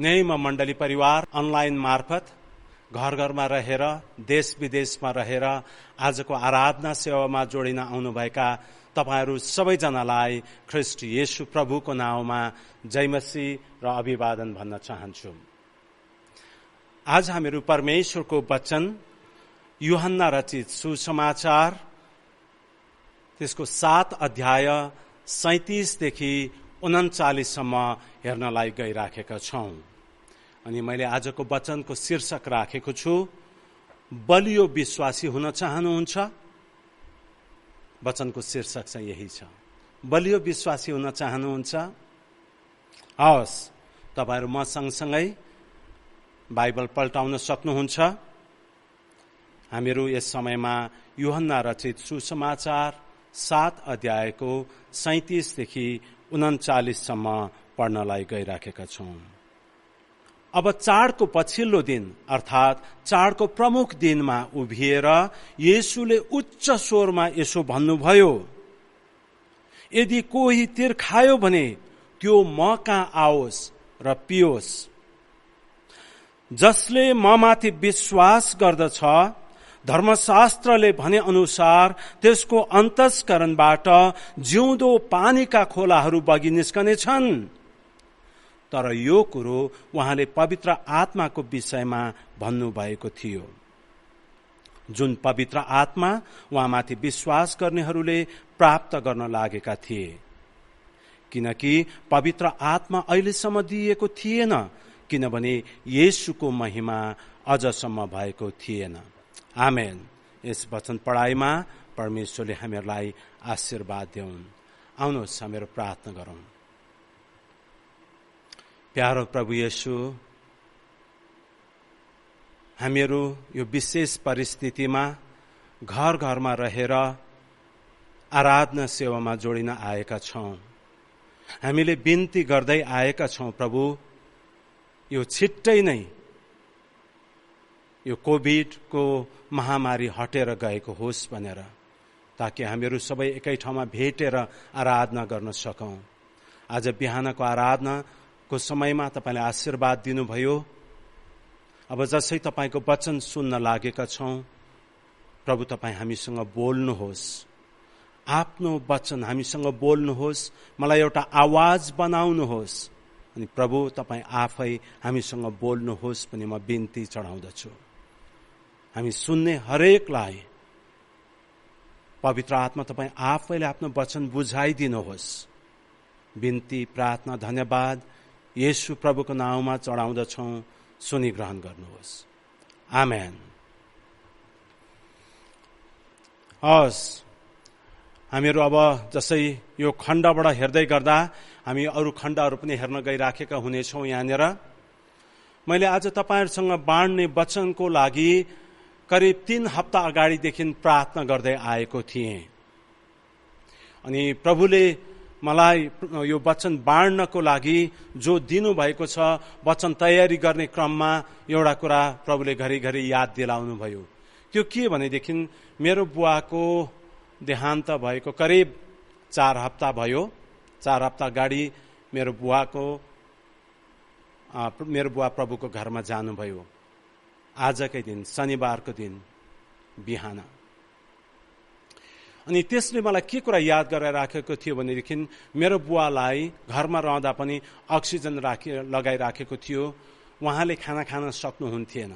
न्यायमा मण्डली परिवार अनलाइन मार्फत घर घरमा रहेर देश विदेशमा रहेर आजको आराधना सेवामा जोडिन आउनुभएका तपाईहरू सबैजनालाई ख्रीष्ट येशू प्रभुको नाउँमा जय मसीह र अभिवादन भन्न चाहन्छु। आज हामीहरू परमेश्वरको वचन यूहन्ना रचित सुसमाचार त्यसको 7 अध्याय 37 देखि 39 सम्म हेर्नलाई गइराखेका छौं। अनि मैले आजको वचनको शीर्षक राखेको छु, बलियो विश्वासी हुन चाहनुहुन्छ? वचनको शीर्षक चाहिँ यही छ, बलियो विश्वासी हुन चाहनुहुन्छ? हवस्, तपाईहरू म सँगसँगै बाइबल पल्टाउन सक्नुहुन्छ। हामीहरू यस समयमा यूहन्ना रचित सुसमाचार 7 अध्यायको 37 देखि 39 सम्म पढ्नलाई गइराखेका छौं। अब चाडको पछिल्लो दिन अर्थात चाडको प्रमुख दिनमा उभिएर येशूले उच्च स्वरमा यसो भन्नुभयो, यदि कोही तिर्खायो भने त्यो म कहाँ आओस् र पियोस्। जसले ममाथि विश्वास गर्दछ, धर्मशास्त्रले भने अनुसार त्यसको अन्तस्करणबाट जिउँदो पानीका खोलाहरू बगी निस्कनेछन्। तर यो कुरो उहाँले पवित्र आत्माको विषयमा भन्नुभएको थियो, जुन पवित्र आत्मा उहाँमाथि विश्वास गर्नेहरूले प्राप्त गर्न लागेका थिए, किनकि पवित्र आत्मा अहिलेसम्म दिइएको थिएन, किनभने येशूको महिमा अझसम्म भएको थिएन। आमेन। यस वचन पढाइमा परमेश्वरले हामीहरूलाई आशीर्वाद देऊन्। आउनुहोस् हामीहरू प्रार्थना गरौं। प्यारो प्रभु येशू, हामीहरू यो विशेष परिस्थितिमा घर घरमा रहेर आराधना सेवामा जोडिन आएका छौं। हामीले बिन्ती गर्दै आएका छौं, प्रभु यो छिट्टै नै यो कोभिडको महामारी हटेर गएको होस् भनेर, ताकि हामीहरू सबै एकै ठाउँमा भेटेर आराधना गर्न सकौं। आज बिहानको आराधनाको समयमा तपाईले आशीर्वाद दिनुभयो। अब जसै तपाईको वचन सुन्न लागेका छौं, प्रभु तपाई हामीसँग बोल्नुहोस्, आफ्नो वचन हामीसँग बोल्नुहोस्, मलाई एउटा आवाज बनाउनुहोस्, अनि प्रभु तपाई आफै हामीसँग बोल्नुहोस् पनि म बिन्ती चढाउँदछु। हामी सुन्ने हरेकलाई पवित्र आत्मा तपाई आफैले आफ्नो वचन बुझाइदिनुहोस्। बिन्ती, प्रार्थना, धन्यवाद येशू प्रभुको नाउँमा चढाउँदछौं, सुनि ग्रहण गर्नुहोस्। आमेन। हस्, हामीहरू अब जसै यो खण्डबाट हेर्दै गर्दा हामी अरू खण्डहरू पनि हेर्न गइराखेका हुनेछौं। यहाँनिर मैले आज तपाईहरुसँग बाँड्ने वचनको लागि करिब 3 हप्ता अगाडिदेखि प्रार्थना गर्दै आएको थिएँ। अनि प्रभुले मलाई यो वचन बाँड्नको लागि जो दिनुभएको छ, वचन तयारी गर्ने क्रममा एउटा कुरा प्रभुले घरिघरि याद दिलाउनु भयो। त्यो के भनेदेखि मेरो बुवाको देहान्त भएको करिब 4 हप्ता भयो। 4 हप्ता अगाडि मेरो बुवा प्रभुको घरमा जानुभयो। आजकै दिन, शनिबारको दिन बिहान। अनि त्यसले मलाई के कुरा याद गराइराखेको थियो भनेदेखि मेरो बुवालाई घरमा रहँदा पनि अक्सिजन लगाइराखेको थियो। उहाँले खाना खान सक्नुहुन्थेन,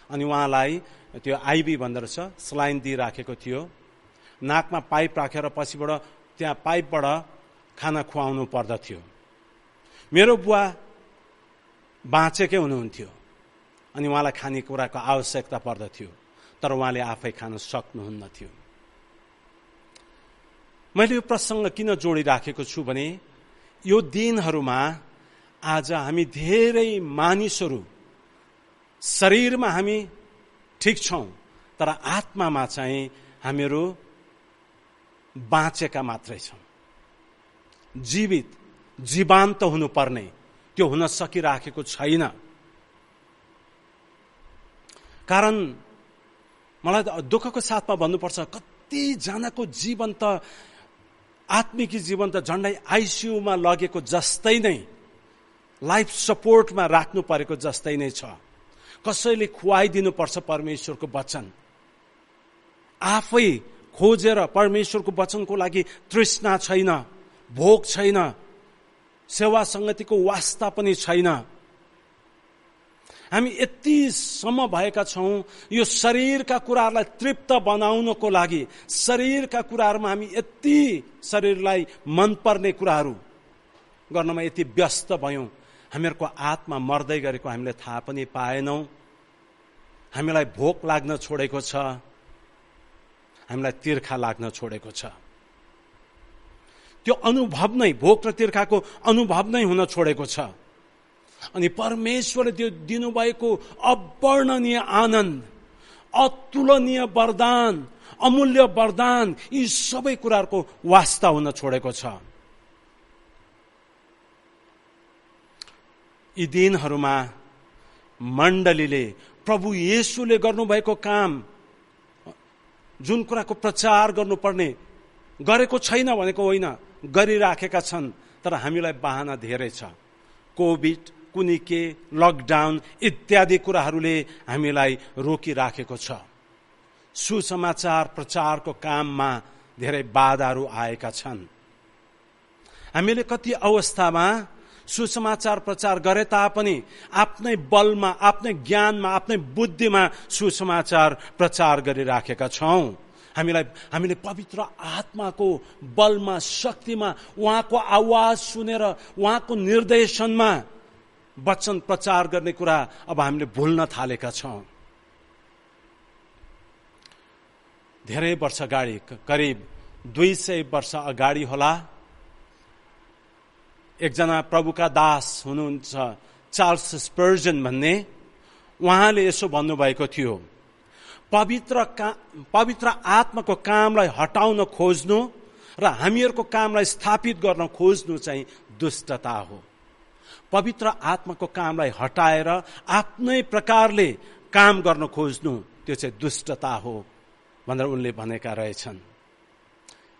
अनि उहाँलाई त्यो आइबी भन्दो रहेछ, स्लाइन दिइराखेको थियो। नाकमा पाइप राखेर पछिबाट त्यहाँ पाइपबाट खाना खुवाउनु पर्दथ्यो। मेरो बुवा बाँचेकै हुनुहुन्थ्यो, अनि उहाँलाई खानेकुराको आवश्यकता पर्दथ्यो, तर उहाँले आफै खान सक्नुहुन्न थियो। मैले यो प्रसंग किन जोडिराखेको छु भने यो दिनहरूमा आज हामी धेरै मानिसहरू शरीरमा हामी ठीक छौं, तर आत्मामा चाहिँ हामीहरू बाँचेका मात्रै छौं। जीवान्त हुनुपर्ने त्यो हुन सकिराखेको छैन। कारण मलाई दुःखको साथमा भन्नुपर्छ, कतिजनाको जीवन त आत्मिक जीवन त झण्डै आइसियूमा लगेको जस्तै नै लाइफ सपोर्टमा राख्नु परेको जस्तै नै छ। कसैले खुवाइदिनु पर्छ परमेश्वरको वचन। आफै खोजेर परमेश्वरको वचनको लागि तृष्णा छैन, भोग छैन, सेवा संगतिको वास्ता पनि छैन। हामी यतिसम्म भएका छौं यो शरीरका कुराहरूलाई तृप्त बनाउनको लागि, शरीरका कुराहरूमा हामी यति शरीरलाई मनपर्ने कुराहरू गर्नमा यति व्यस्त भयौं, हामीहरूको आत्मा मर्दै गरेको हामीले थाहा पनि पाएनौं। हामीलाई भोक लाग्न छोडेको छ, हामीलाई तिर्खा लाग्न छोडेको छ। त्यो अनुभव नै, भोक र तिर्खाको अनुभव नै हुन छोडेको छ। अनि परमेश्वरले त्यो दिनुभएको अवर्णनीय आनन्द, अतुलनीय वरदान, अमूल्य वरदान, यी सबै कुराहरूको वास्ता हुन छोडेको छ। यी दिनहरूमा मण्डलीले प्रभु येशूले गर्नुभएको काम, जुन कुराको प्रचार गर्नुपर्ने गरेको छैन भनेको होइन, गरिराखेका छन्। तर हामीलाई बाहना धेरै छ। कोभिड, कुनै के, लकडाउन इत्यादि कुराहरूले हामीलाई रोकिराखेको छ। सुसमाचार प्रचारको काममा धेरै बाधाहरू आएका छन्। हामीले कति अवस्थामा सुसमाचार प्रचार गरे तापनि आफ्नै बलमा, आफ्नै ज्ञानमा, आफ्नै बुद्धिमा सुसमाचार प्रचार गरिराखेका छौं। हामीले पवित्र आत्माको बलमा, शक्तिमा, उहाँको आवाज सुनेर, उहाँको निर्देशनमा वचन प्रचार गर्ने कुरा अब हामीले भुल्न थालेका छौं। धेरै वर्ष अगाडि, करिब 200 वर्ष अगाडि होला, एकजना प्रभुका दास हुनुहुन्छ चार्ल्स स्पर्जन भन्ने, उहाँले यसो भन्नुभएको थियो, पवित्र आत्माको कामलाई हटाउन खोज्नु र हामीहरूको कामलाई स्थापित गर्न खोज्नु चाहिँ दुष्टता हो। पवित्र आत्माको कामलाई हटाएर आफ्नै प्रकारले काम गर्न खोज्नु, त्यो चाहिँ दुष्टता हो भनेर उनले भनेका रहेछन्।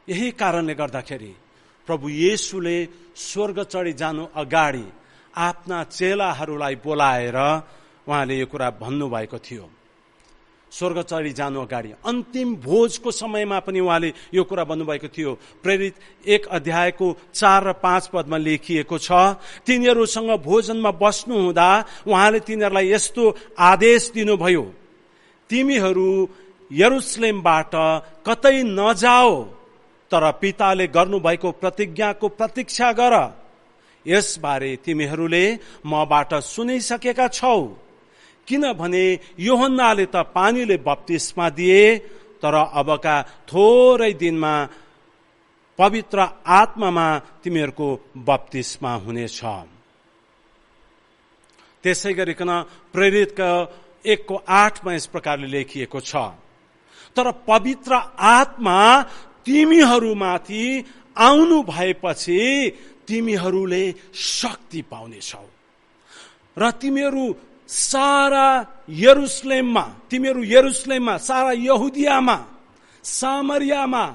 यही कारणले गर्दाखेरि प्रभु येशूले स्वर्ग चढी जानु अगाडि आफ्ना चेलाहरूलाई बोलाएर उहाँले यो कुरा भन्नुभएको थियो। स्वर्ग चढी जानु अगाडि अन्तिम भोजको समयमा पनि उहाँले यो कुरा भन्नुभएको थियो। प्रेरित 1 अध्यायको 4 र 5 पदमा लेखिएको छ, तिनीहरूसँग भोजनमा बस्नु हुँदा उहाँले तिनीहरूलाई यस्तो आदेश दिनुभयो, तिमीहरू यरुशलेमबाट कतै नजाओ, तर पिताले गर्नुभएको प्रतिज्ञाको प्रतीक्षा गर। यसबारे तिमीहरूले मबाट सुनिसकेका छौ, किनभने योहन्नाले त पानीले बप्तिस्मा दिए, तर अबका थोरै दिनमा पवित्र आत्मामा तिमीहरूको बप्तिस्मा हुनेछ। त्यसै गरिकन प्रेरितका 1:8 यस प्रकारले लेखिएको छ, तर पवित्र आत्मा तिमीहरूमाथि आउनु भएपछि तिमीहरूले शक्ति पाउनेछौ र तिमीहरू यरुशलेममा, सारा यहुदियामा, सामरियामा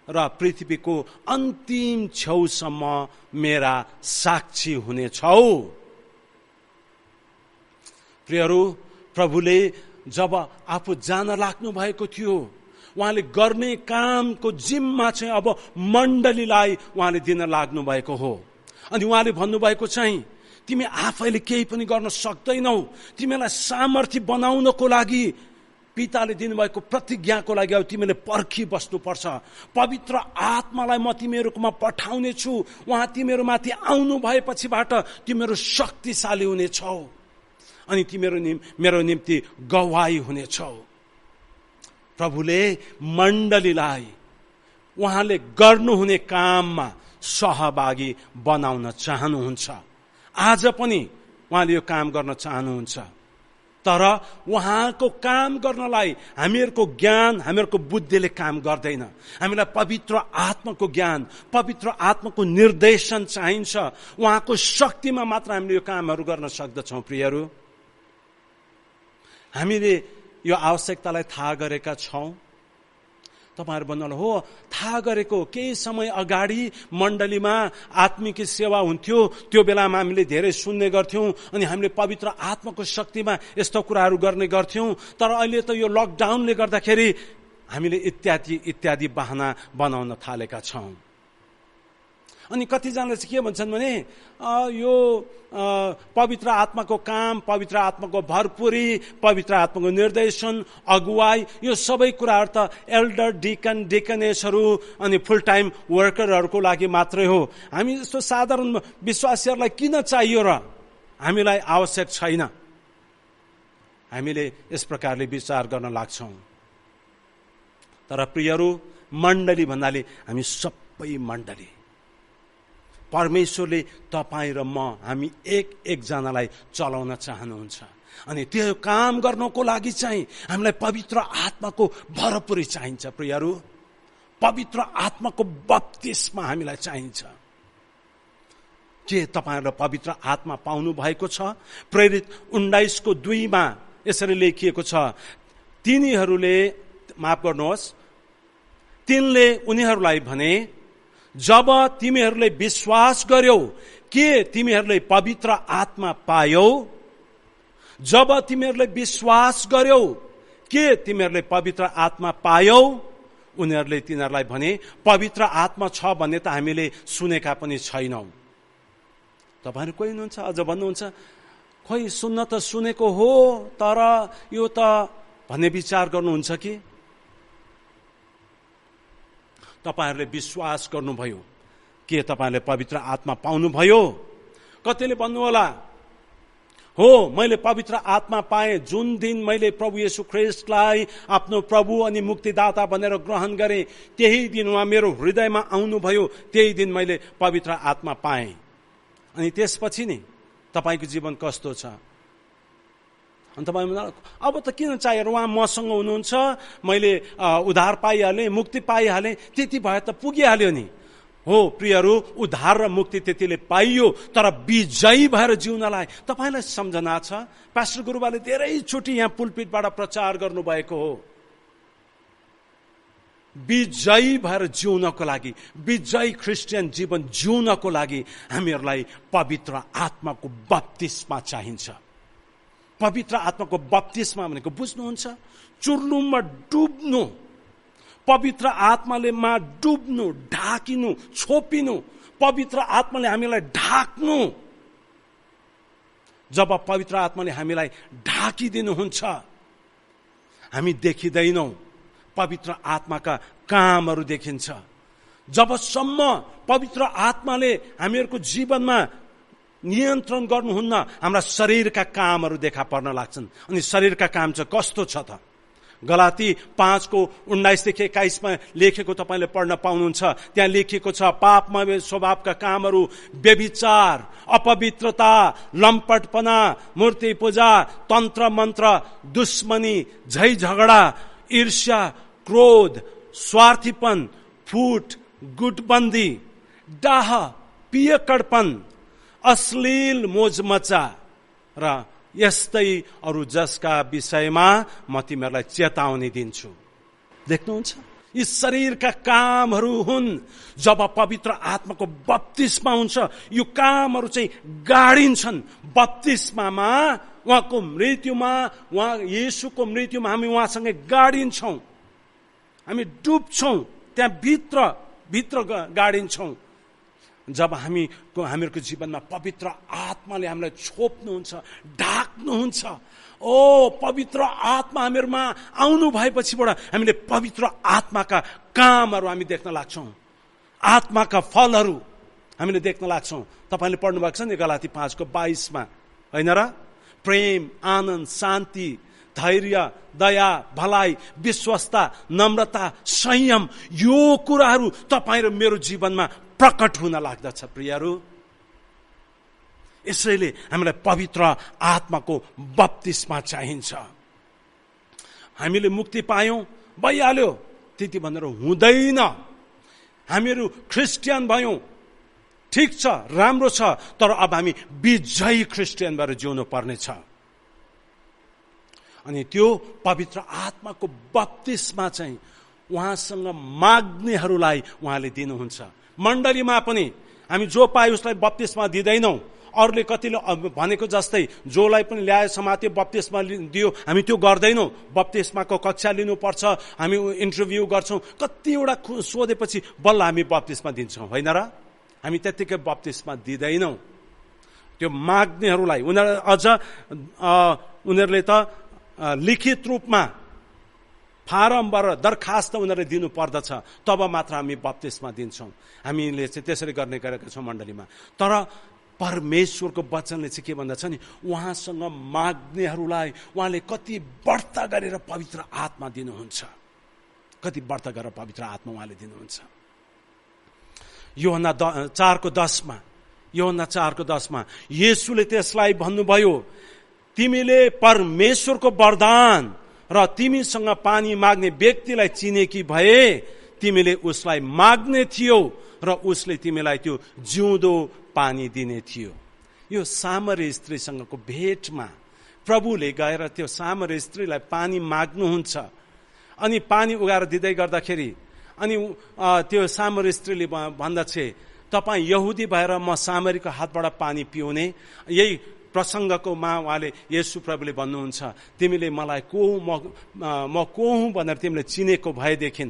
र पृथ्वीको अन्तिम छेउसम्म मेरा साक्षी हुनेछौ। प्रियहरू, प्रभुले जब आफू जान लाग्नु भएको थियो, उहाँले गर्ने कामको जिम्मा चाहिँ अब मण्डलीलाई उहाँले दिन लाग्नु भएको हो। अनि उहाँले भन्नुभएको चाहिँ, तिमी आफैले केही पनि गर्न सक्दैनौ, तिमीलाई सामर्थ्य बनाउनको लागि पिताले दिनुभएको प्रतिज्ञाको लागि अब तिमीले पर्खी बस्नुपर्छ। पवित्र आत्मालाई म तिमीहरूकोमा पठाउने छु, उहाँ तिमीहरूमाथि आउनु भएपछिबाट तिमीहरू शक्तिशाली हुनेछौ अनि तिमीहरू मेरो निम्ति गवाही हुनेछौ। प्रभुले मण्डलीलाई उहाँले गर्नुहुने काममा सहभागी बनाउन चाहनुहुन्छ। आज पनि उहाँले यो काम गर्न चाहनुहुन्छ, तर उहाँको काम गर्नलाई हामीहरूको ज्ञान, हामीहरूको बुद्धिले काम गर्दैन। हामीलाई पवित्र आत्माको ज्ञान, पवित्र आत्माको निर्देशन चाहिन्छ। उहाँको शक्तिमा मात्र हामीले यो कामहरू गर्न सक्दछौँ। प्रियहरू, हामीले यो आवश्यकतालाई थाहा गरेका छौँ। तपाईँहरू भन्नुहोला, हो थाहा गरेको केही समय अगाडि मण्डलीमा आत्मिक सेवा हुन्थ्यो, त्यो बेलामा हामीले धेरै सुन्ने गर्थ्यौं अनि हामीले पवित्र आत्माको शक्तिमा यस्तो कुराहरू गर्ने गर्थ्यौं। तर अहिले त यो लकडाउनले गर्दाखेरि हामीले इत्यादि इत्यादि बहाना बनाउन थालेका छौं। अनि कतिजनाले चाहिँ के भन्छन् भने यो पवित्र आत्माको काम, पवित्र आत्माको भरपुरी, पवित्र आत्माको निर्देशन, अगुवाई, यो सबै कुराहरू त एल्डर, डिकन, डिकनेसहरू अनि फुल टाइम वर्करहरूको लागि मात्रै हो। हामी जस्तो साधारण विश्वासीहरूलाई किन चाहियो र? हामीलाई आवश्यक छैन। हामीले यस प्रकारले विचार गर्न लाग्छौं। तर प्रियहरू, मण्डली भन्नाले हामी सबै मण्डली, परमेश्वरले तपाईँ र म, हामी एक एकजनालाई चलाउन चाहनुहुन्छ। अनि त्यो काम गर्नको लागि चाहिँ हामीलाई पवित्र आत्माको भरपुरी चाहिन्छ। प्रियहरू, पवित्र आत्माको बप्तिस्मा हामीलाई चाहिन्छ। के तपाईँहरूले पवित्र आत्मा पाउनु भएको छ? प्रेरित 19:2 यसरी लेखिएको छ, तिनीहरूले, माफ गर्नुहोस्, तिनले उनीहरूलाई भने, जब तिमीहरूले विश्वास गर्यौ के तिमीहरूले पवित्र आत्मा पायौ? जब तिमीहरूले विश्वास गर्यौ के तिमीहरूले पवित्र आत्मा पायौ? उनीहरूले तिनीहरूलाई भने, पवित्र आत्मा छ भन्ने त हामीले सुनेका पनि छैनौं। तपाईहरु कोही हुनुहुन्छ अझ भन्नुहुन्छ, खोइ सुन्न त सुनेको हो तर यो त भन्ने विचार गर्नुहुन्छ कि? तपाईहरुले विश्वास गर्नुभयो के तपाईहरुले पवित्र आत्मा पाउनुभयो? कतिले भन्नु होला, हो मैले पवित्र आत्मा पाएँ जुन दिन मैले प्रभु येशू ख्रीष्टलाई आफ्नो प्रभु अनि मुक्तिदाता भनेर ग्रहण गरेँ, त्यही दिन उहाँ मेरो हृदयमा आउनुभयो, त्यही दिन मैले पवित्र आत्मा पाएँ। अनि त्यसपछि नि तपाईको जीवन कस्तो छ? अनि तपाईँ अब त किन चाहिएर, उहाँ मसँग हुनुहुन्छ, मैले उद्धार पाइहालेँ, मुक्ति पाइहालेँ, त्यति भए त पुगिहाल्यो नि। हो प्रियहरू, उद्धार र मुक्ति त्यतिले पाइयो, तर विजयी भएर जिउनलाई तपाईलाई सम्झना छ? पास्टर गुरुबाले धेरै चोटि यहाँ पुलपिटबाट प्रचार गर्नुभएको हो, विजयी भएर जिउनको लागि, विजयी क्रिस्चियन जीवन जिउनको लागि हामीहरूलाई पवित्र आत्माको बप्तिस्मा चाहिन्छ। पवित्र आत्माको बप्तिस्मा भनेको बुझ्नुहुन्छ? चुर्लुममा डुब्नु, पवित्र आत्माले मा डुब्नु, ढाकिनु, छोपिनु, पवित्र आत्माले हामीलाई ढाक्नु। जब पवित्र आत्माले हामीलाई ढाकिदिनुहुन्छ, हामी देखिँदैनौं, पवित्र आत्माका कामहरू देखिन्छ। जबसम्म पवित्र आत्माले हामीहरूको जीवनमा नियन्त्रण गर्नुहुन्न, हाम्रा शरीरका कामहरू देखा पर्न लाग्छन्। अनि शरीरका काम चाहिँ कस्तो छ त? गलाती 5:19-21 लेखेको तपाईले पढ्न पाउनुहुन्छ। त्यहाँ लेखिएको छ, पापमय स्वभावका कामहरू, व्यभिचार, अपवित्रता, लम्पटपना, मूर्ति पूजा, तन्त्र मन्त्र, दुश्मनी, झै झगडा, ईर्ष्या, क्रोध, स्वार्थीपन, फुट, गुटबन्दी, डाह, पियकडपन, अश्लील मोजमचा र यस्तै अरू जसका विषयमा म तिमीहरूलाई चेतावनी दिन्छु। देख्नुहुन्छ, यी शरीरका कामहरू हुन्। जब पवित्र आत्माको बप्तिस्मा हुन्छ, यो कामहरू चाहिँ गाडिन्छन्। बप्तिस्मामा उहाँको मृत्युमा, उहाँ येशूको मृत्युमा हामी उहाँसँगै गाडिन्छौं, हामी डुब्छौं, त्यहाँ भित्र गाडिन्छौं। जब हामीहरूको जीवनमा पवित्र आत्माले हामीलाई छोप्नुहुन्छ, ढाक्नुहुन्छ, ओ पवित्र आत्मा हामीहरूमा आउनु भएपछिबाट हामीले पवित्र आत्माका कामहरू हामी देख्न लाग्छौं, आत्माका फलहरू हामीले देख्न लाग्छौं। तपाईले पढ्नु भएको छ नि गलाती 5:22, हैन र? प्रेम, आनन्द, शान्ति, धैर्य, दया, भलाइ, विश्वस्ता, नम्रता, संयम, यो कुराहरू तपाईँ र मेरो जीवनमा प्रकट हुन लाग्दछ। प्रियहरू, यसैले हामीलाई पवित्र आत्माको बप्तिस्मा चाहिन्छ। हामीले मुक्ति पायौं, भइहाल्यो त्यति भनेर हुँदैन। हामीहरू क्रिस्चियन भयौं, ठिक छ, राम्रो छ, तर अब हामी विजयी क्रिस्चियन भएर जिउनु पर्नेछ। अनि त्यो पवित्र आत्माको बप्तिस्मा चाहिँ उहाँसँग माग्नेहरूलाई उहाँले दिनुहुन्छ। मण्डलीमा पनि हामी जो पाए उसलाई बप्तिस्मा दिँदैनौँ। अरूले कतिले भनेको जस्तै जोलाई पनि ल्याए समात्यो बप्तिस्मा दियो, हामी त्यो गर्दैनौँ। बप्तिस्माको कक्षा लिनुपर्छ, हामी इन्टरभ्यू गर्छौँ, कतिवटा सोधेपछि बल्ल हामी बप्तिस्मा दिन्छौँ, होइन र? हामी त्यत्तिकै बप्तिस्मा दिँदैनौँ। त्यो माग्नेहरूलाई उनीहरूले त लिखित रूपमा फारमबाट दरखास्त उनीहरूले दिनु पर्दछ, तब मात्र हामी बप्तिस्मा दिन्छौँ। हामीले चाहिँ त्यसरी गर्ने गरेका छौँ मण्डलीमा। तर परमेश्वरको वचनले चाहिँ के भन्दछ नि, उहाँसँग माग्नेहरूलाई उहाँले कति व्रत गरेर पवित्र आत्मा दिनुहुन्छ, कति व्रत गरेर पवित्र आत्मा उहाँले दिनुहुन्छ। योहन्ना 4:10मा येशूले त्यसलाई भन्नुभयो, तिमीले परमेश्वरको वरदान र तिमीसँग पानी माग्ने व्यक्तिलाई चिनेकी भए तिमीले उसलाई माग्ने थियो र उसले तिमीलाई त्यो जिउँदो पानी दिने थियो। यो सामरी स्त्रीसँगको भेटमा प्रभुले गएर त्यो सामरी स्त्रीलाई पानी माग्नुहुन्छ। अनि पानी उगाएर दिँदै गर्दाखेरि अनि त्यो सामरी स्त्रीले भन्दछ, तपाईँ यहुदी भएर म सामरीको हातबाट पानी पिउने। यही प्रसङ्गको उहाँले येशू प्रभुले भन्नुहुन्छ, तिमीले मलाई म को हुँ भनेर तिमीले चिनेको भएदेखि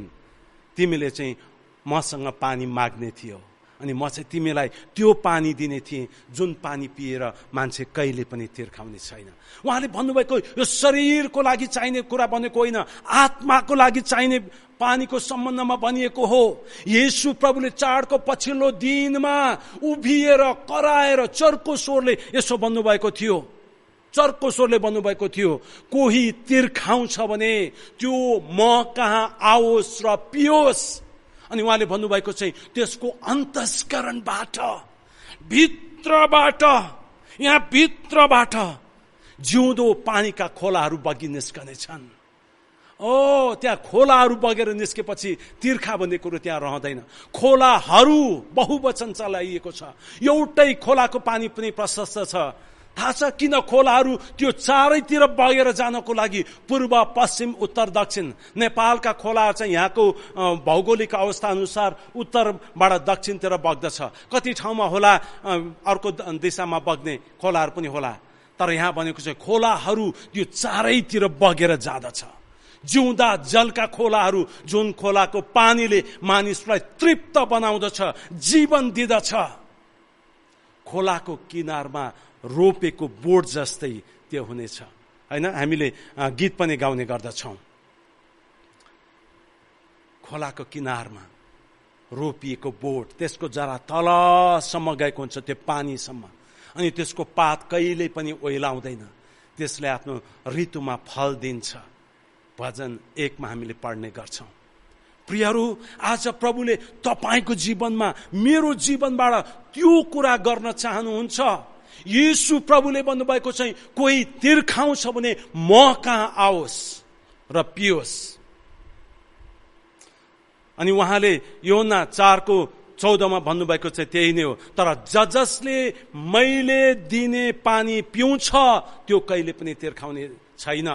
तिमीले चाहिँ मसँग पानी माग्ने थियो, अनि म चाहिँ तिमीलाई त्यो पानी दिने थिएँ जुन पानी पिएर मान्छे कहिले पनि तिर्खाउने छैन। उहाँले भन्नुभएको यो शरीरको लागि चाहिने कुरा भनेको होइन, आत्माको लागि चाहिने पानीको सम्बन्धमा भनिएको हो। येशू प्रभुले चाडको पछिल्लो दिनमा उभिएर कराएर चर्को स्वरले यसो भन्नुभएको थियो, चर्को स्वरले भन्नुभएको थियो, कोही तिर्खाउँछ भने त्यो म कहाँ आओस् र पियोस्। अनि उहाँले भन्नुभएको चाहिँ त्यसको अन्तस्करणबाट, भित्रबाट, यहाँ भित्रबाट जिउँदो पानीका खोलाहरू बगी निस्कनेछन्। त्यहाँ खोलाहरू बगेर निस्केपछि तिर्खा भन्ने कुरो त्यहाँ रहँदैन। खोलाहरू बहुवचन चलाइएको छ, एउटै खोलाको पानी पनि प्रशस्त छ। थाहा छ किन खोलाहरू त्यो चारैतिर बगेर जानको लागि पूर्व पश्चिम उत्तर दक्षिण, नेपालका खोलाहरू चाहिँ यहाँको भौगोलिक अवस्था अनुसार उत्तरबाट दक्षिणतिर बग्दछ। कति ठाउँमा होला अर्को दिशामा बग्ने खोलाहरू पनि होला, तर यहाँ भनेको चाहिँ खोलाहरू त्यो चारैतिर बगेर जाँदछ। जिउँदा जलका खोलाहरू, जुन खोलाको पानीले मानिसलाई तृप्त बनाउँदछ, जीवन दिँदछ। खोलाको किनारमा रोपेको बोट जस्तै त्यो हुनेछ, होइन? हामीले गीत पनि गाउने गर्दछौँ। खोलाको किनारमा रोपिएको बोट, त्यसको जरा तलसम्म गएको हुन्छ, त्यो पानीसम्म, अनि त्यसको पात कहिल्यै पनि ओइलाउँदैन, त्यसले आफ्नो ऋतुमा फल दिन्छ। भजन 1मा हामीले पढ्ने गर्छौँ। प्रियहरू, आज प्रभुले तपाईँको जीवनमा, मेरो जीवनबाट त्यो कुरा गर्न चाहनुहुन्छ। येशू प्रभुले भन्नुभएको चाहिँ कोही तिर्खाउँछ भने म कहाँ आओस् र पियोस्। अनि उहाँले योहन्ना 4:14मा भन्नुभएको चाहिँ त्यही नै हो, तर जसले मैले दिने पानी पिउँछ त्यो कहिले पनि तिर्खाउने छैन।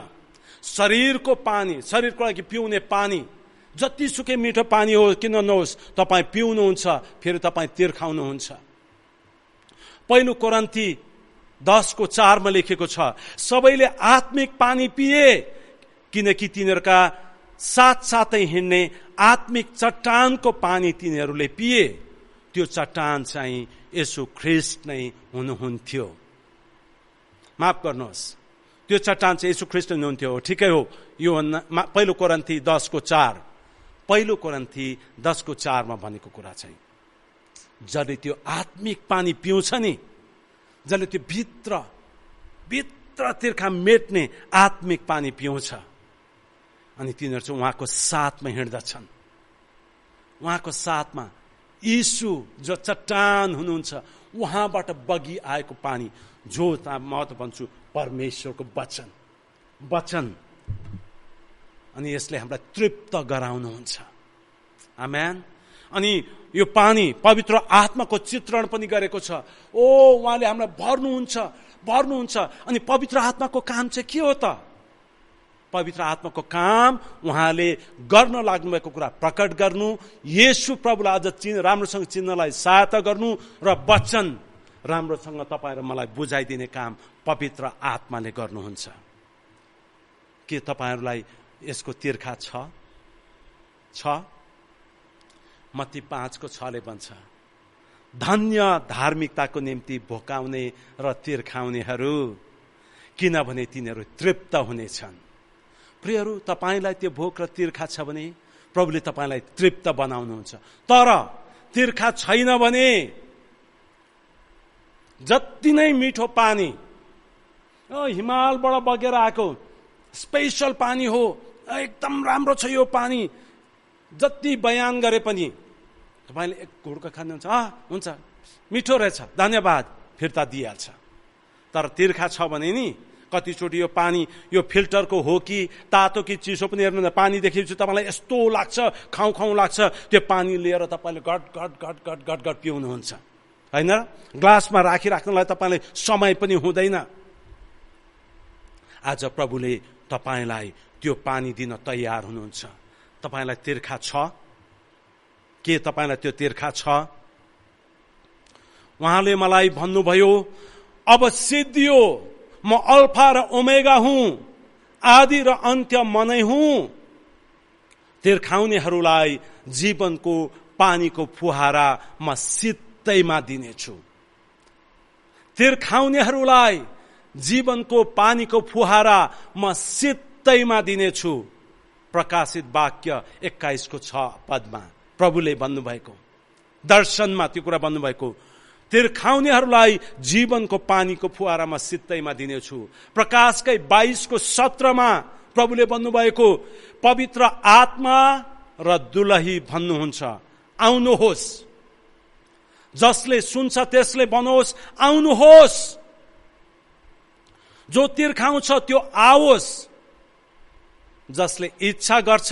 शरीरको पानी, शरीरको लागि पिउने पानी, जतिसुकै मिठो पानी हो किन नहोस्, तपाईँ पिउनुहुन्छ, फेरि तपाईँ तिर्खाउनुहुन्छ। पहिलो कोरिन्थी 10:4मा लेखेको छ, सबैले आत्मिक पानी पिए किनकि तिनीहरूका साथसाथै हिँड्ने आत्मिक चट्टानको पानी तिनीहरूले पिए। त्यो चट्टान चाहिँ येशू ख्रीष्ट नै हुनुहुन्थ्यो। माफ गर्नुहोस्, त्यो चट्टान चाहिँ येशू ख्रीष्ट हुनुहुन्थ्यो, ठिकै हो। यो पहिलो कोरिन्थी 10:4, पहिलो कोरिन्थी 10:4मा भनेको कुरा चाहिँ जसले त्यो आत्मिक पानी पिउँछ नि, जसले त्यो भित्र तिर्खा मेट्ने आत्मिक पानी पिउँछ, अनि तिनीहरू चाहिँ उहाँको साथमा हिँड्दछन्। उहाँको साथमा यीशु जो चट्टान हुनुहुन्छ, उहाँबाट बगी आएको पानी, जो म त भन्छु परमेश्वरको वचन, अनि यसले हामीलाई तृप्त गराउनुहुन्छ। आमेन। अनि यो पानी पवित्र आत्माको चित्रण पनि गरेको छ। उहाँले हामीलाई भर्नुहुन्छ। अनि पवित्र आत्माको काम चाहिँ के हो त? पवित्र आत्माको काम उहाँले गर्न लाग्नुभएको कुरा प्रकट गर्नु, येशू प्रभुलाई अझ राम्रोसँग चिन्नलाई सहायता गर्नु र वचन राम्रोसँग तपाईँ र मलाई बुझाइदिने काम पवित्र आत्माले गर्नुहुन्छ। के तपाईँहरूलाई यसको तिर्खा छ? मत्ती 5:6 भन्छ, धन्य धार्मिकताको निम्ति भोकाउने र तिर्खाउनेहरू, किनभने तिनीहरू तृप्त हुनेछन्। प्रियहरू, तपाईँलाई त्यो भोक र तिर्खा छ भने प्रभुले तपाईँलाई तृप्त बनाउनुहुन्छ। तर तिर्खा छैन भने जति नै मिठो पानी, हिमालबाट बगेर आएको स्पेशल पानी हो, एकदम राम्रो छ यो पानी, जति बयान गरे पनि तपाईँले एक घुड्को खानुहुन्छ, हुन्छ मिठो रहेछ धन्यवाद, फिर्ता दिइहाल्छ। तर तिर्खा छ भने नि कतिचोटि यो पानी यो फिल्टरको हो कि तातो कि चिसो पनि हेर्नु, पानी देखेपछि तपाईँलाई यस्तो लाग्छ, खाउँ खाउँ लाग्छ, त्यो पानी लिएर तपाईँले गट गट गट गट गट गट पिउनुहुन्छ, होइन? ग्लासमा राखिराख्नलाई तपाईँलाई समय पनि हुँदैन। आज प्रभुले तपाईँलाई त्यो पानी दिन तयार हुनुहुन्छ। तपाईँलाई तिर्खा छ? के तपाईँलाई त्यो तिर्खा छ? उहाँले मलाई भन्नुभयो, अब सिद्धियो, म अल्फा र ओमेगा हुँ, आदि र अन्त्य म नै हुँ। तिर्खाउनेहरूलाई जीवनको पानीको फुहारा म सित्तैमा दिनेछु। तिर्खाउनेहरूलाई जीवनको पानीको फुहारा म सित्तैमा दिनेछु। प्रकाशित वाक्य 21:6 प्रभुले भन्नुभएको, दर्शनमा त्यो कुरा भन्नुभएको, तिर्खाउनेहरूलाई जीवनको पानीको फुहारामा सित्तैमा दिनेछु। प्रकाशकै 22:17 प्रभुले भन्नुभएको, पवित्र आत्मा र दुलही भन्नुहुन्छ, आउनुहोस्। जसले सुन्छ त्यसले भन्नुहोस्, आउनुहोस्। जो तिर्खाउँछ त्यो आओस्। जसले इच्छा गर्छ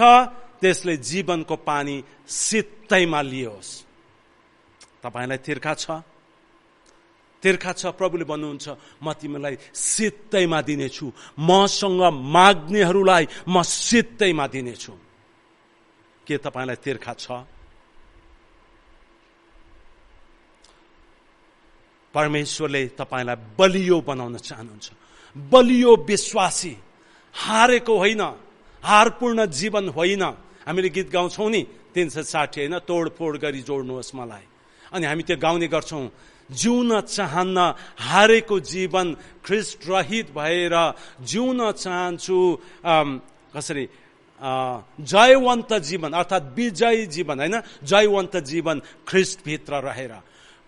त्यसले जीवनको पानी सित्तैमा लियोस्। तपाईलाई तिर्खा छ? तिर्खा छ? प्रभुले भन्नुहुन्छ, म तिमीलाई सित्तैमा दिनेछु। मसँग माग्नेहरूलाई म सित्तैमा दिनेछु। के तपाईलाई तिर्खा छ? परमेश्वरले तपाईलाई बलियो बनाउन चाहनुहुन्छ। बलियो विश्वासी, हारेको होइन, हारपूर्ण जीवन होइन। हामीले गीत गाउँछौँ नि, 360 होइन, तोडफोड गरी जोड्नुहोस् मलाई। अनि हामी त्यो गाउने गर्छौँ, जिउन चाहन्न हारेको जीवन, ख्रिस्ट रहित भएर जिउन चाहन्छु कसरी जयवन्त जीवन, अर्थात् विजयी जीवन होइन, जयवन्त जीवन ख्रिस्ट भित्र रहेर।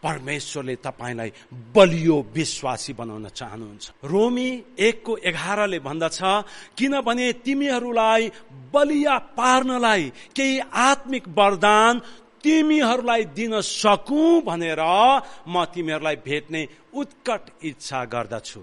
परमेश्वरले तपाईलाई बलियो विश्वासी बनाउन चाहनुहुन्छ। रोमी 1:11 भन्दछ, किनभने तिमीहरूलाई बलिया पार्नलाई केही आत्मिक वरदान तिमीहरूलाई दिन सकूं भनेर म तिमीहरूलाई भेट्ने उत्कट इच्छा गर्दछु।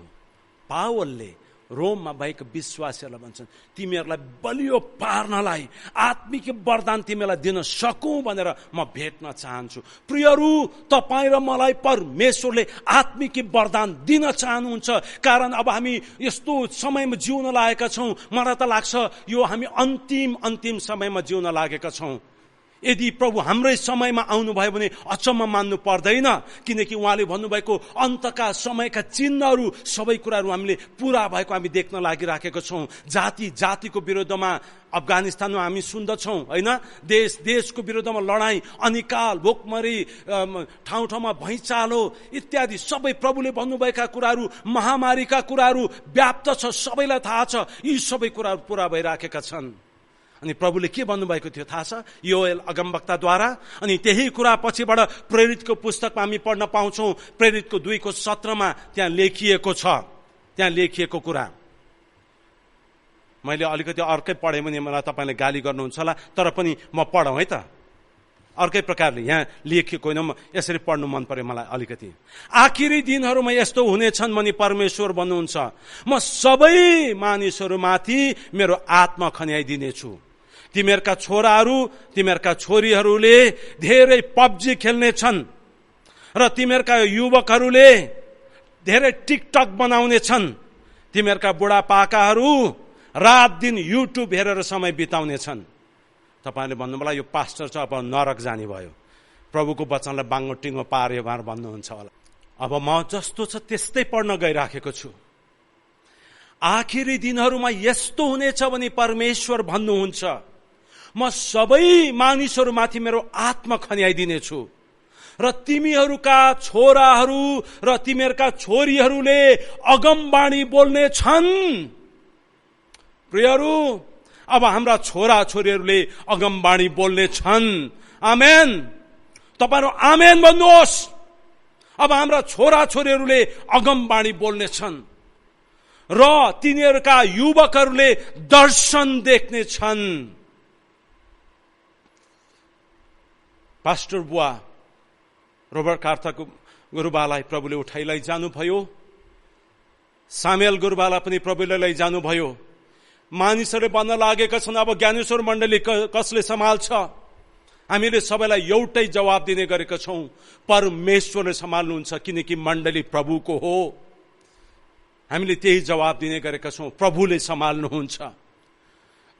पावलले रोममा भएको विश्वासीहरूलाई भन्छन्, तिमीहरूलाई बलियो पार्नलाई आत्मिक वरदान तिमीलाई दिन सकूं भनेर म भेट्न चाहन्छु। प्रियहरू, तपाईँ र मलाई परमेश्वरले आत्मिक वरदान दिन चाहनुहुन्छ। कारण अब हामी यस्तो समयमा जिउन लागेका छौँ, मलाई त लाग्छ यो हामी अन्तिम समयमा जिउन लागेका छौँ। यदि प्रभु हाम्रै समयमा आउनुभयो भने अचम्म मान्नु पर्दैन, किनकि उहाँले भन्नुभएको अन्तका समयका चिन्हहरू सबै कुराहरू हामीले पूरा भएको हामी देख्न लागिराखेका छौँ। जातिको विरुद्धमा अफगानिस्तानमा हामी सुन्दछौँ होइन, देशको विरुद्धमा लडाईँ, अनिकाल, भोकमरी, ठाउँमा भैँचालो इत्यादि सबै प्रभुले भन्नुभएका कुराहरू, महामारीका कुराहरू व्याप्त छ, सबैलाई थाहा छ। यी सबै कुराहरू पूरा भइराखेका छन्। अनि प्रभुले के भन्नुभएको थियो थाहा छ? योएल अगमवक्ताद्वारा। अनि त्यही कुरा पछिबाट प्रेरितको पुस्तकमा हामी पढ्न पाउँछौँ। प्रेरितको 2:17 त्यहाँ लेखिएको छ। त्यहाँ लेखिएको कुरा मैले अलिकति अर्कै पढेँ भने मलाई तपाईँले गाली गर्नुहुन्छ होला, तर पनि म पढौँ है त। अर्कै प्रकारले यहाँ लेखिएको होइन, यसरी पढ्नु मन पर्यो मलाई अलिकति। आखिरी दिनहरूमा यस्तो हुनेछन् भनी परमेश्वर भन्नुहुन्छ, म सबै मानिसहरूमाथि मेरो आत्मा खन्याइदिनेछु। तिमीहरूका छोराहरू, तिमीहरूका छोरीहरूले धेरै पब्जी खेल्नेछन् र तिमीहरूका युवकहरूले धेरै टिकटक बनाउनेछन्। तिमीहरूका बुढापाकाहरू रात दिन युट्युब हेरेर समय बिताउने छन्। तपाईँले भन्नुभयो यो पास्टर चाहिँ अब नरक जाने भयो, प्रभुको वचनलाई बाङ्गो टिङ्गो पार्यो भनेर भन्नुहुन्छ होला। अब म जस्तो छ त्यस्तै पढ्न गइराखेको छु। आखिरी दिनहरूमा यस्तो हुनेछ भने परमेश्वर भन्नुहुन्छ, म सबै मानिसहरूमाथि मेरो आत्मा खन्याइदिनेछु र तिमीहरूका छोराहरू र तिमीहरूका छोरीहरूले अगमबाणी बोल्ने छन्। प्रियहरू, अब हाम्रा छोरा छोरीहरूले अगमबाणी बोल्ने छन्। आमेन। तपाईहरु आमेन भन्नुहोस्। अब हाम्रा छोरा छोरीहरूले अगमबाणी बोल्ने छन् र तिनीहरूका युवकहरूले दर्शन देख्ने छन्। पास्टर बुवा रोबर्ट कार्थरको गुरुबालाई प्रभुले उठाइलाई जानुभयो। सामेल गुरुबालाई पनि प्रभुले लैजानुभयो। मानिसहरूले भन्न लागेका छन् अब ज्ञानेश्वर मण्डली कसले सम्हाल्छ? हामीले सबैलाई एउटै जवाब दिने गरेका छौं, परमेश्वरले सम्हाल्नुहुन्छ, किनकि मण्डली प्रभुको हो। हामीले त्यही जवाब दिने गरेका छौं, प्रभुले सम्हाल्नुहुन्छ।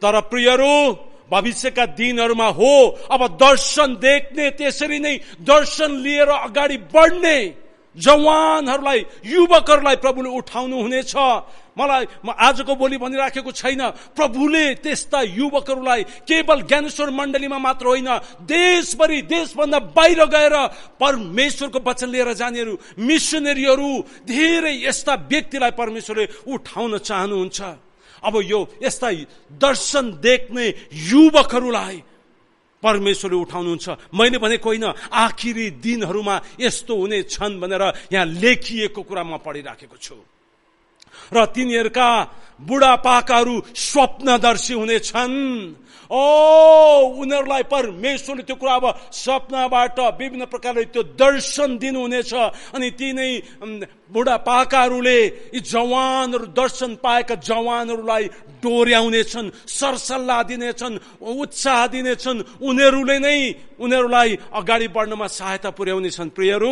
तर प्रियहरू, भविष्यका दिनहरूमा हो अब दर्शन देख्ने, त्यसरी नै दर्शन लिएर अगाडि बढ्ने जवानहरूलाई, युवकहरूलाई प्रभुले उठाउनु हुनेछ। मलाई आजको भोलि भनिराखेको छैन, प्रभुले त्यस्ता युवकहरूलाई केवल ज्ञानेश्वर मण्डलीमा मात्र होइन, देशभरि, देशभन्दा बाहिर गएर परमेश्वरको वचन लिएर जानेहरू, मिसनरीहरू, धेरै यस्ता व्यक्तिलाई परमेश्वरले उठाउन चाहनुहुन्छ। अब यो यस्ता दर्शन देख्ने युवकहरूलाई परमेश्वरले उठाउनुहुन्छ। मैले भनेको होइन, आखिरी दिनहरूमा यस्तो हुने छन् भनेर यहाँ लेखिएको कुरा म पढिराखेको छु। र तिनीहरूका बुढापाकाहरू स्वप्नदर्शी हुनेछन्। उनीहरूलाई परमेश्वरले त्यो कुरा अब सपनाबाट विभिन्न प्रकारले त्यो दर्शन दिनुहुनेछ। अनि ती नै बुढापाकाहरूले यी जवानहरू, दर्शन पाएका जवानहरूलाई डोर्याउनेछन्, सरसल्लाह दिनेछन्, उत्साह दिनेछन्। उनीहरूले नै उनीहरूलाई अगाडि बढ्नमा सहायता पुर्याउनेछन्। प्रियहरू,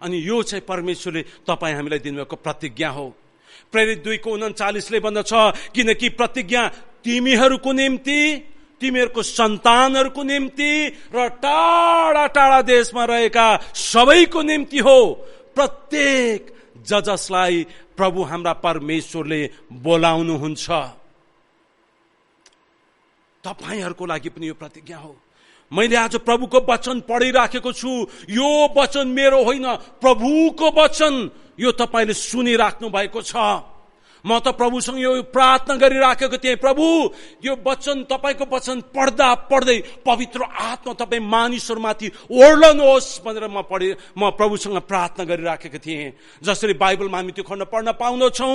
अनि यो चाहिँ परमेश्वरले तपाईँ हामीलाई दिनुभएको प्रतिज्ञा हो। प्रेरित 2:39 भन्दछ, किनकि प्रतिज्ञा तिमीहरूको निम्ति, तिमीहरूको सन्तानहरूको निम्ति र टाढा टाढा देशमा रहेका सबैको निम्ति हो, प्रत्येक जसलाई प्रभु हाम्रा परमेश्वरले बोलाउनुहुन्छ। तपाईहरूको लागि पनि यो प्रतिज्ञा हो। मैले आज प्रभुको वचन पढिराखेको छु। यो वचन मेरो होइन, प्रभुको वचन। यो तपाईले सुनिराख्नु भएको छ। म त प्रभुसँग यो प्रार्थना गरिराखेको थिएँ, प्रभु यो वचन, तपाईको वचन पढ्दा पढ्दै पवित्र आत्मा तपाईँ मानिसहरूमाथि ओर्लनुहोस् भनेर म प्रभुसँग प्रार्थना गरिराखेको थिएँ। जसरी बाइबलमा हामी त्यो खण्ड पढ्न पाउँदछौँ,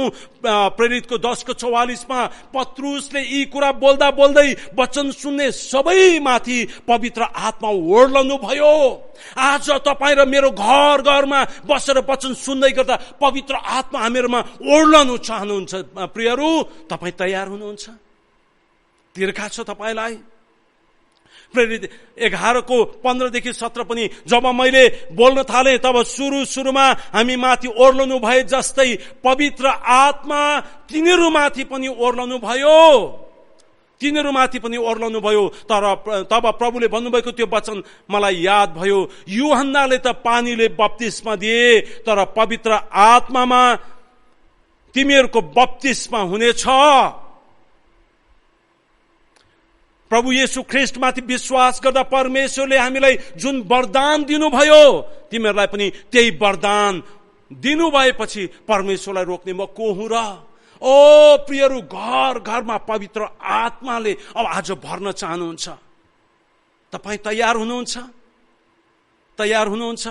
प्रेरितको 10:44 पत्रुसले यी कुरा बोल्दा बोल्दै वचन सुन्ने सबैमाथि पवित्र आत्मा ओर्लनु भयो। आज तपाईँ र मेरो घर घरमा बसेर वचन सुन्दै गर्दा पवित्र आत्मा हामीहरूमा ओर्लनु चाहनुहुन्छ। प्रियहरू, तपाईँ तयार हुनुहुन्छ? तीर्खा छ तपाईलाई? प्रेरित 11:15-17 पनि जब मैले बोल्न थाले तब सुरुमा हामी माथि ओर्लनु भए जस्तै पवित्र आत्मा तिनीहरूमाथि पनि ओर्लनु भयो। तिनीहरूमाथि पनि ओर्लनु भयो। तर तब प्रभुले भन्नुभएको त्यो वचन मलाई याद भयो, यूहन्नाले त पानीले बप्तिस्मा दिए, तर पवित्र आत्मामा तिमीहरूको बप्तिस्मा हुनेछ। प्रभु येशू ख्रीष्टमाथि विश्वास गर्दा परमेश्वरले हामीलाई जुन वरदान दिनुभयो, तिमीहरूलाई पनि त्यही वरदान दिनुभएपछि परमेश्वरलाई रोक्ने म को हुँ र? प्रियहरू, घर घरमा पवित्र आत्माले अब आज भर्न चाहनुहुन्छ। तपाईँ तयार हुनुहुन्छ? तयार हुनुहुन्छ?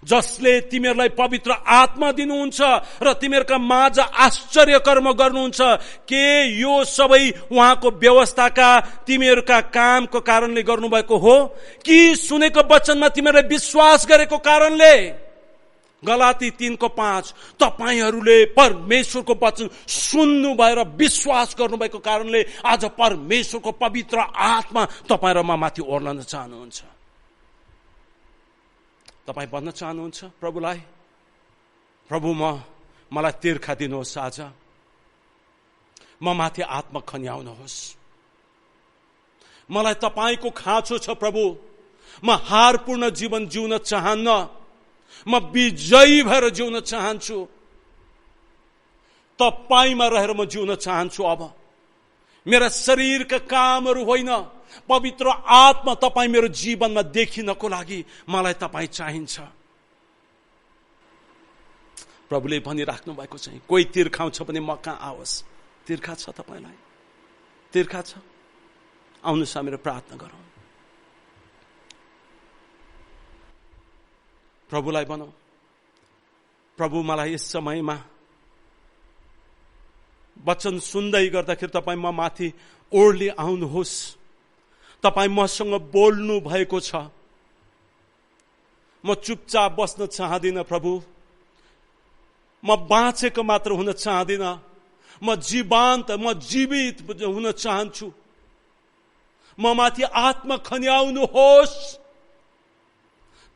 जसले तिमीहरूलाई पवित्र आत्मा दिनुहुन्छ र तिमीहरूका माझ आश्चर्य कर्म गर्नुहुन्छ, के यो सबै उहाँको व्यवस्थाका तिमीहरूका कामको कारणले गर्नुभएको हो कि सुनेको वचनमा तिमीहरूले विश्वास गरेको कारणले? गलाती 3:5 तपाईहरूले परमेश्वरको वचन सुन्नु भएर विश्वास गर्नुभएको कारणले आज परमेश्वरको पवित्र आत्मा तपाईहरुमा माथि ओर्लन चाहनुहुन्छ। तपाई भन्न चाहनुहुन्छ प्रभुलाई, प्रभु मलाई तीर्खा दिनुहोस् आज। म माथि आत्मा खन्याउनुहोस्। मलाई तपाईको खाँचो छ प्रभु। म हारपूर्ण जीवन जिउन चाहन्न, म विजयी भएर जिउन चाहन्छु। तपाईमा रहेर म जिउन चाहन्छु। अब मेरा शरीरका कामहरू होइन, पवित्र आत्मा तपाई मेरो जीवनमा देखिनको लागि मलाई तपाई चाहिन्छ। प्रभुले भनिराख्नु भएको चाहिँ कोही तिर्खाउँछ भने म कहाँ आओस्। तिर्खा छ तपाईलाई? तिर्खा छ? आउनुहोस् मेरो प्रार्थना गरौँ। प्रभुलाई भनौँ, प्रभु मलाई यस समयमा वचन सुन्दै गर्दाखेरि तपाईँ म माथि ओर्ली आउनुहोस्। तपाईँ मसँग बोल्नु भएको छ। म चुपचाप बस्न चाहदिन प्रभु। म बाँचेको मात्र हुन चाहदिन, म जीवान्त, म जीवित हुन चाहन्छु। म माथि आत्मा खन्याउनुहोस्।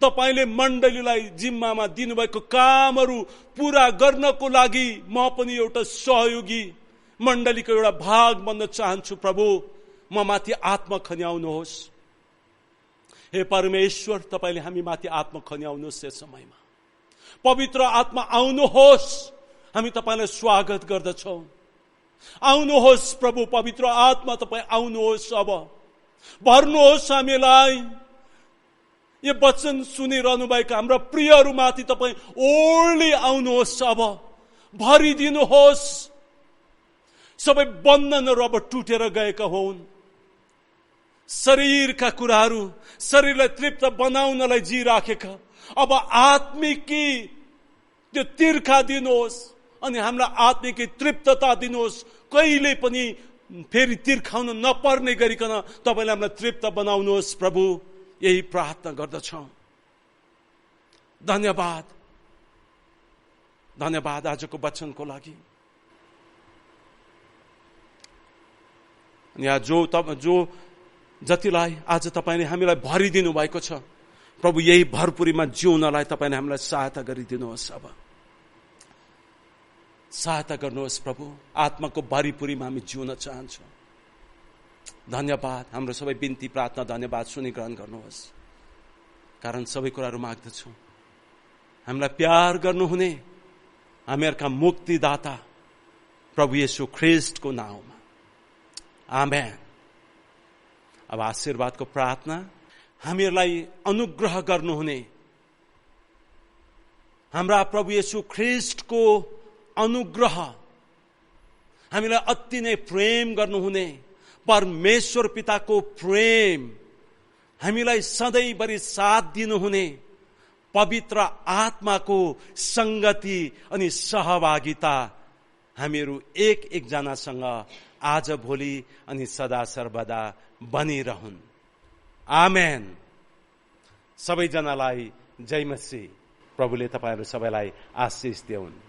तपाईले मण्डलीलाई जिम्मामा दिनुभएको कामहरू पूरा गर्नको लागि म पनि एउटा सहयोगी, मण्डलीको एउटा भाग बन्न चाहन्छु। प्रभु म माथि आत्मा खन्याउनुहोस्। हे परमेश्वर, तपाईले हामी माथि आत्मा खन्याउनुहोस्। यस समयमा पवित्र आत्मा आउनुहोस्। हामी तपाईलाई स्वागत गर्दछौं। आउनुहोस् प्रभु, पवित्र आत्मा तपाईँ आउनुहोस्। अब भर्नुहोस् हामीलाई। यो वचन सुनिरहनु भएका हाम्रा प्रियहरूमाथि तपाईँ ओर्ली आउनुहोस्। अब भरिदिनुहोस्। सबै बन्धनहरू अब टुटेर गएका हुन्। शरीरका कुराहरू, शरीरलाई तृप्त बनाउनलाई जिराखेका, अब आत्मिकी त्यो तिर्खा दिनुहोस् अनि हामीलाई आत्मिकी तृप्तता दिनुहोस्। कहिले पनि फेरि तिर्खाउन नपर्ने गरिकन तपाईले हामीलाई तृप्त बनाउनुहोस्। प्रभु यही प्रार्थना गर्दछौं। धन्यवाद, धन्यवाद आजको वचनको लागि। यहाँ जो जतिलाई आज तपाईले हामीलाई भरिदिनु भएको छ प्रभु, यही भरपुरीमा जिउनलाई तपाईले हामीलाई सहायता गरिदिनुहोस्। अब सहायता गर्नुहोस् प्रभु। आत्माको भरिपुरीमा हामी जिउन चाहन्छौँ। धन्यवाद। हाम्रो सबै बिन्ती, प्रार्थना, धन्यवाद सुनि ग्रहण गर्नुहोस्। कारण सबै कुराहरू माग्दछौँ हामीलाई प्यार गर्नुहुने हामीहरूका मुक्तिदाता प्रभु येशू ख्रीष्टको नाममा, आमेन। अब आशीर्वादको प्रार्थना। हामीहरूलाई अनुग्रह गर्नुहुने हाम्रा प्रभु येशू ख्रीष्टको अनुग्रह, हामीलाई अति नै प्रेम गर्नुहुने परमेश्वर पिताको प्रेम, हामीलाई सधैँभरि साथ दिनुहुने पवित्र आत्माको संगति अनि सहभागिता हामीहरू एक एकजनासँग आज भोलि अनि सदा सर्वदा बनिरहुन्। आमेन। सबैजनालाई जय मसीह। प्रभुले तपाईहरु सबैलाई आशीष देऊन्।